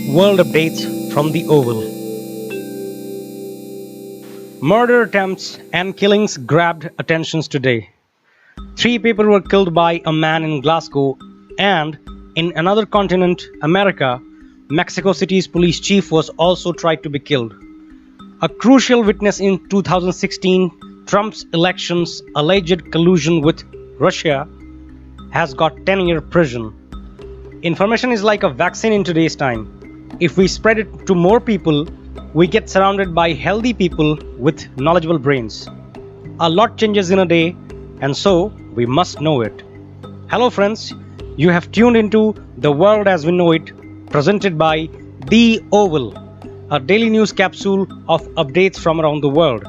World updates from the Oval. Murder attempts and killings grabbed attentions today. 3 people were killed by a man in Glasgow, and in another continent, America, Mexico City's police chief was also tried to be killed. A crucial witness in 2016 Trump's election's alleged collusion with Russia has got 10-year prison. Information is like a vaccine in today's time. If we spread it to more people, we get surrounded by healthy people with knowledgeable brains. A lot changes in a day, and so we must know it. Hello friends, you have tuned into The World as We Know It, presented by The Oval, a daily news capsule of updates from around the world.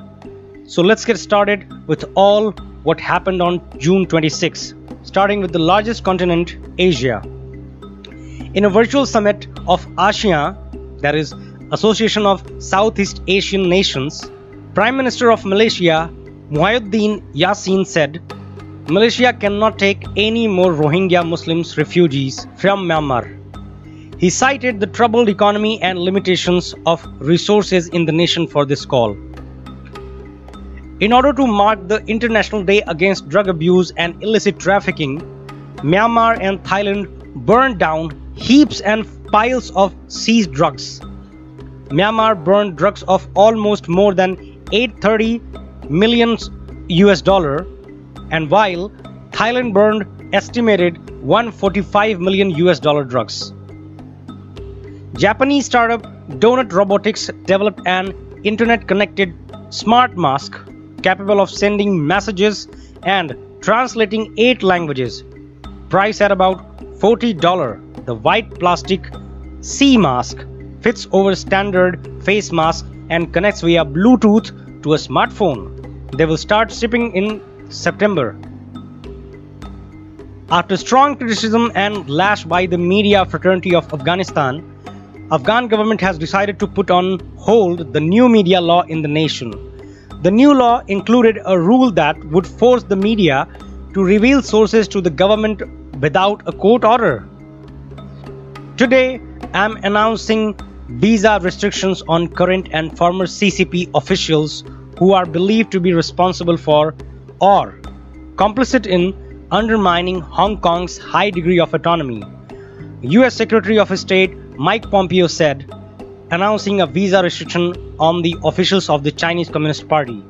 So let's get started with all what happened on June 26, starting with the largest continent, Asia. In a virtual summit of ASEAN, that is Association of Southeast Asian Nations, Prime Minister of Malaysia, Muhyiddin Yassin said, Malaysia cannot take any more Rohingya Muslims refugees from Myanmar. He cited the troubled economy and limitations of resources in the nation for this call. In order to mark the International Day Against Drug Abuse and Illicit Trafficking, Myanmar and Thailand burned down heaps and piles of seized drugs. Myanmar burned drugs of almost more than $830 million, and while Thailand burned estimated $145 million drugs. Japanese startup Donut Robotics developed an internet-connected smart mask capable of sending messages and translating 8 languages. Priced at about $40, the white plastic sea mask fits over standard face mask and connects via Bluetooth to a smartphone. They will start shipping in September. After strong criticism and lash by the media fraternity of Afghanistan, Afghan government has decided to put on hold the new media law in the nation. The new law included a rule that would force the media to reveal sources to the government without a court order. Today, I am announcing visa restrictions on current and former CCP officials who are believed to be responsible for or complicit in undermining Hong Kong's high degree of autonomy. US Secretary of State Mike Pompeo said, announcing a visa restriction on the officials of the Chinese Communist Party.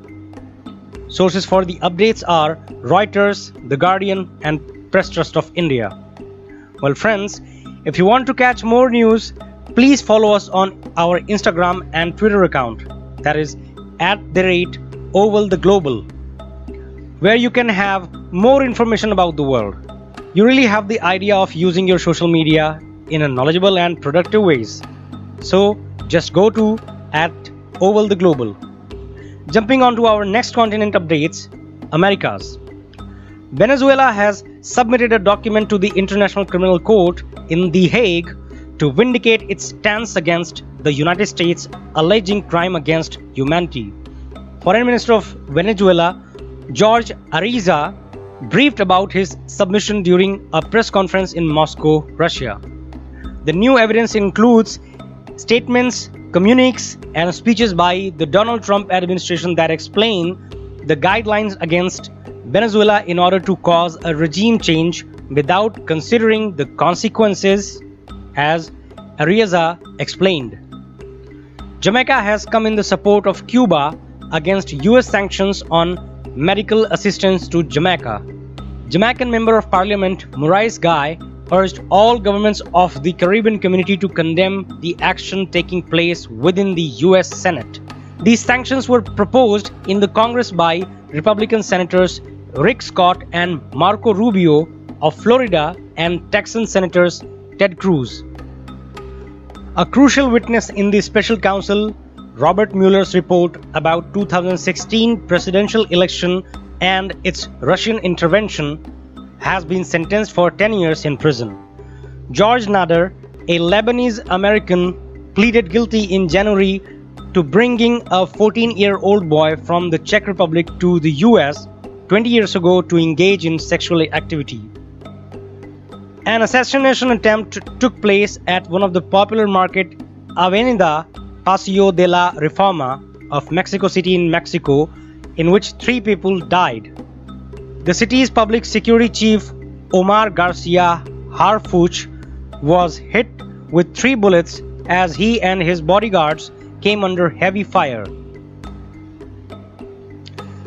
Sources for the updates are Reuters, The Guardian, and Press Trust of India. Well friends, if you want to catch more news, please follow us on our Instagram and Twitter account, that is @OvalTheGlobal, where you can have more information about the world. You really have the idea of using your social media in a knowledgeable and productive ways. So just go to @OvalTheGlobal. Jumping on to our next continent updates, Americas. Venezuela has submitted a document to the International Criminal Court in The Hague to vindicate its stance against the United States alleging crime against humanity. Foreign Minister of Venezuela, Jorge Ariza, briefed about his submission during a press conference in Moscow, Russia. The new evidence includes statements, communiques, and speeches by the Donald Trump administration that explain the guidelines against Venezuela in order to cause a regime change without considering the consequences, as Ariza explained. Jamaica has come in the support of Cuba against US sanctions on medical assistance to Jamaica. Jamaican Member of Parliament Maurice Guy urged all governments of the Caribbean community to condemn the action taking place within the US Senate. These sanctions were proposed in the Congress by Republican Senators Rick Scott and Marco Rubio of Florida and Texan Senators Ted Cruz. A crucial witness in the special counsel Robert Mueller's report about 2016 presidential election and its Russian intervention has been sentenced for 10 years in prison. George Nader, a Lebanese American, pleaded guilty in January to bringing a 14-year-old boy from the Czech Republic to the US 20 years ago to engage in sexual activity. An assassination attempt took place at one of the popular market Avenida Paseo de la Reforma of Mexico City in Mexico, in which 3 people died. The city's public security chief Omar Garcia Harfuch was hit with 3 bullets as he and his bodyguards came under heavy fire.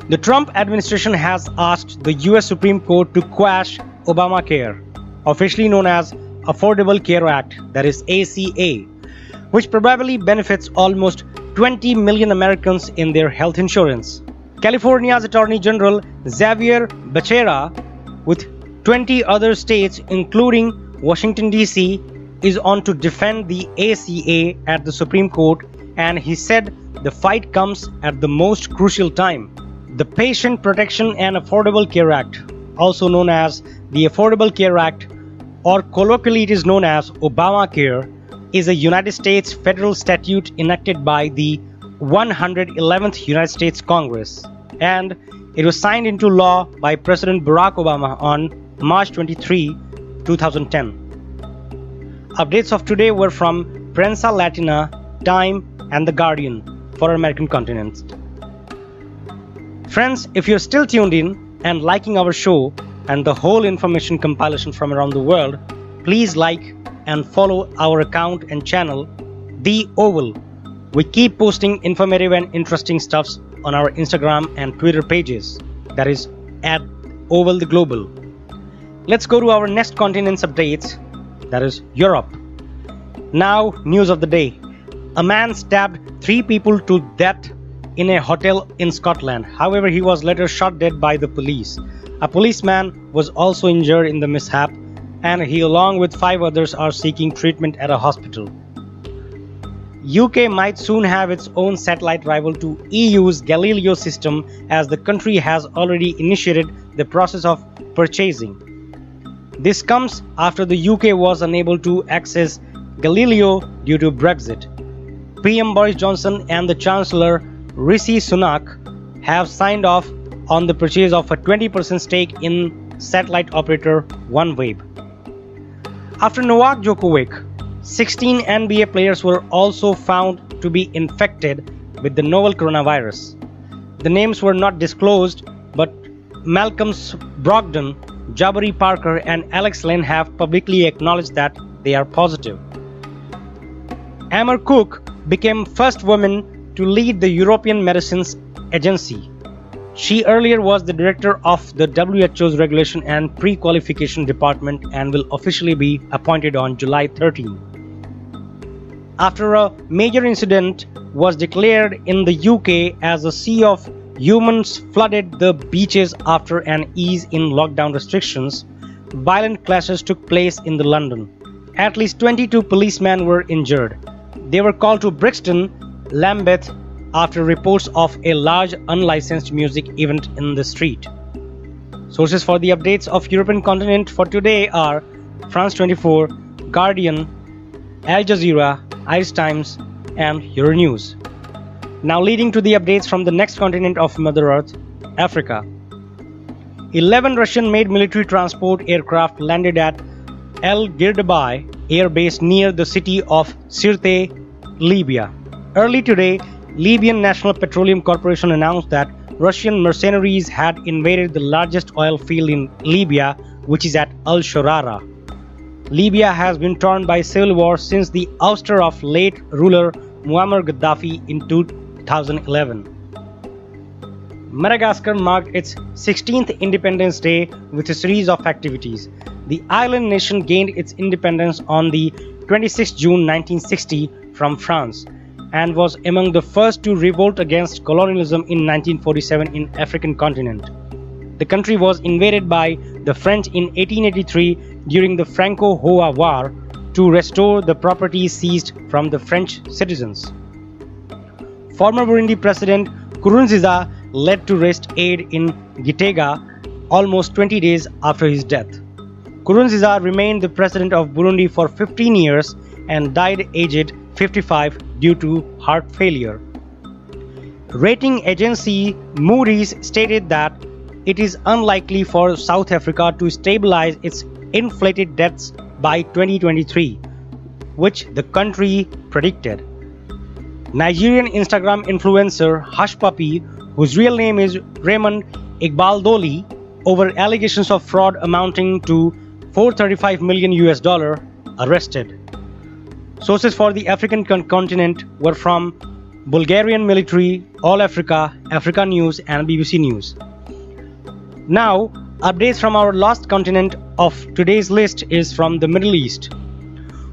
The Trump administration has asked the US Supreme Court to quash Obamacare, officially known as Affordable Care Act, that is ACA, which probably benefits almost 20 million Americans in their health insurance. California's Attorney General Xavier Becerra, with 20 other states including Washington D.C., is on to defend the ACA at the Supreme Court, and he said the fight comes at the most crucial time. The Patient Protection and Affordable Care Act, also known as the Affordable Care Act, or colloquially it is known as Obamacare, is a United States federal statute enacted by the 111th United States Congress, and it was signed into law by President Barack Obama on March 23, 2010. Updates of today were from Prensa Latina, Time, and The Guardian for our American continent. Friends, if you're still tuned in and liking our show and the whole information compilation from around the world, please like and follow our account and channel, The Oval. We keep posting informative and interesting stuffs on our Instagram and Twitter pages, that is at Oval the Global. Let's go to our next continent's updates, that is Europe. Now, news of the day. A man stabbed 3 people to death in a hotel in Scotland. However, he was later shot dead by the police. A policeman was also injured in the mishap, and he along with 5 others are seeking treatment at a hospital. UK might soon have its own satellite rival to EU's Galileo system, as the country has already initiated the process of purchasing. This comes after the UK was unable to access Galileo due to Brexit. PM Boris Johnson and the Chancellor Rishi Sunak have signed off on the purchase of a 20% stake in satellite operator OneWeb. After Novak Djokovic, 16 NBA players were also found to be infected with the novel coronavirus. The names were not disclosed, but Malcolm Brogdon, Jabari Parker, and Alex Len have publicly acknowledged that they are positive. Amber Cook became first woman to lead the European Medicines Agency. She earlier was the director of the WHO's Regulation and Pre-Qualification Department and will officially be appointed on July 13. After a major incident was declared in the UK as a sea of humans flooded the beaches after an ease in lockdown restrictions, violent clashes took place in London. At least 22 policemen were injured. They were called to Brixton, Lambeth, after reports of a large unlicensed music event in the street. Sources for the updates of European continent for today are France 24, Guardian, Al Jazeera, Irish Times, and Euronews. Now leading to the updates from the next continent of Mother Earth, Africa. 11 Russian-made military transport aircraft landed at El Girdabai air base near the city of Sirte, Libya. Early today, Libyan National Petroleum Corporation announced that Russian mercenaries had invaded the largest oil field in Libya, which is at Al-Shorara. Libya has been torn by civil war since the ouster of late ruler Muammar Gaddafi in 2011. Madagascar marked its 16th Independence Day with a series of activities. The island nation gained its independence on the 26th June 1960 from France, and was among the first to revolt against colonialism in 1947 in African continent. The country was invaded by the French in 1883 during the Franco-Hoa War to restore the property seized from the French citizens. Former Burundi President Nkurunziza led to rest aid in Gitega almost 20 days after his death. Nkurunziza remained the president of Burundi for 15 years and died aged 55 due to heart failure. Rating agency Moody's stated that it is unlikely for South Africa to stabilize its inflated deaths by 2023, which the country predicted. Nigerian Instagram influencer Hush Puppy, whose real name is Raymond Igbaldoli, over allegations of fraud amounting to $435 million, arrested. Sources for the African continent were from Bulgarian Military, All Africa, Africa News and BBC News. Now, updates from our last continent of today's list is from the Middle East.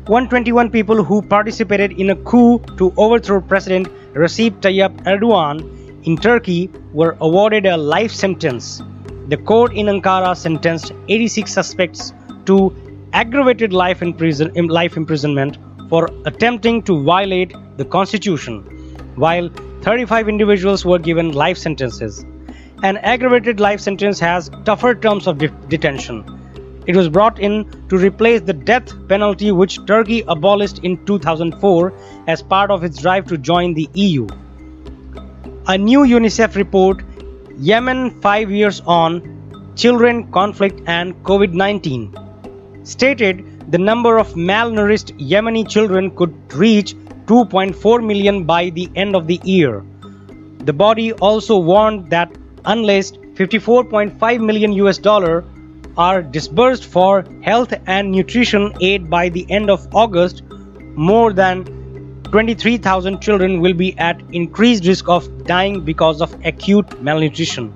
121 people who participated in a coup to overthrow President Recep Tayyip Erdogan in Turkey were awarded a life sentence. The court in Ankara sentenced 86 suspects to aggravated life imprisonment for attempting to violate the constitution, while 35 individuals were given life sentences. An aggravated life sentence has tougher terms of detention. It was brought in to replace the death penalty which Turkey abolished in 2004 as part of its drive to join the EU. A new UNICEF report, Yemen 5 years on, children, conflict and COVID-19, stated the number of malnourished Yemeni children could reach 2.4 million by the end of the year. The body also warned that unless $54.5 million are disbursed for health and nutrition aid by the end of August, more than 23,000 children will be at increased risk of dying because of acute malnutrition.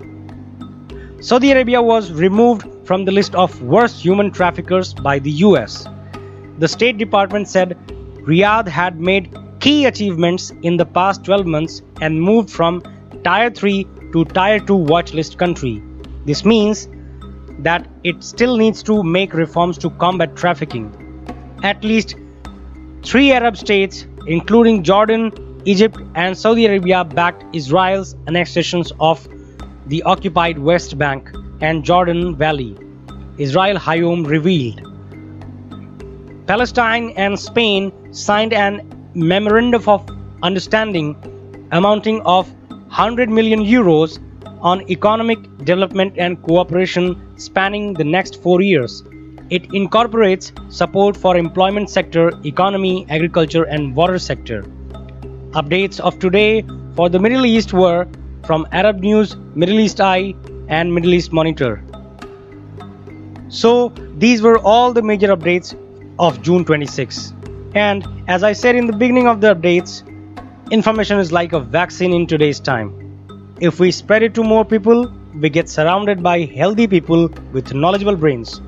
Saudi Arabia was removed from the list of worst human traffickers by the US. The State Department said Riyadh had made key achievements in the past 12 months and moved from Tier 3 to Tier 2 watch list country. This means that it still needs to make reforms to combat trafficking. At least 3 Arab states, including Jordan, Egypt and Saudi Arabia, backed Israel's annexations of the occupied West Bank and Jordan Valley, Israel Hayom revealed. Palestine and Spain signed an memorandum of understanding amounting of 100 million euros on economic development and cooperation spanning the next 4 years. It incorporates support for employment sector, economy, agriculture and water sector. Updates of today for the Middle East were from Arab News, Middle East Eye and Middle East Monitor. So these were all the major updates of June 26. And as I said in the beginning of the updates, information is like a vaccine in today's time. If we spread it to more people, we get surrounded by healthy people with knowledgeable brains.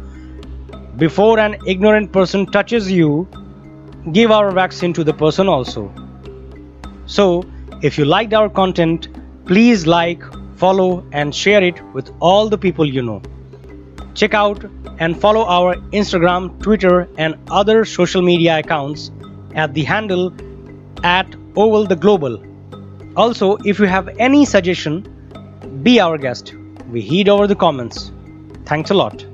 Before an ignorant person touches you, give our vaccine to the person also. So, if you liked our content, please like, follow and share it with all the people you know. Check out and follow our Instagram, Twitter and other social media accounts at the handle @OvalTheGlobal. Also, if you have any suggestion, be our guest. We heed over the comments. Thanks a lot.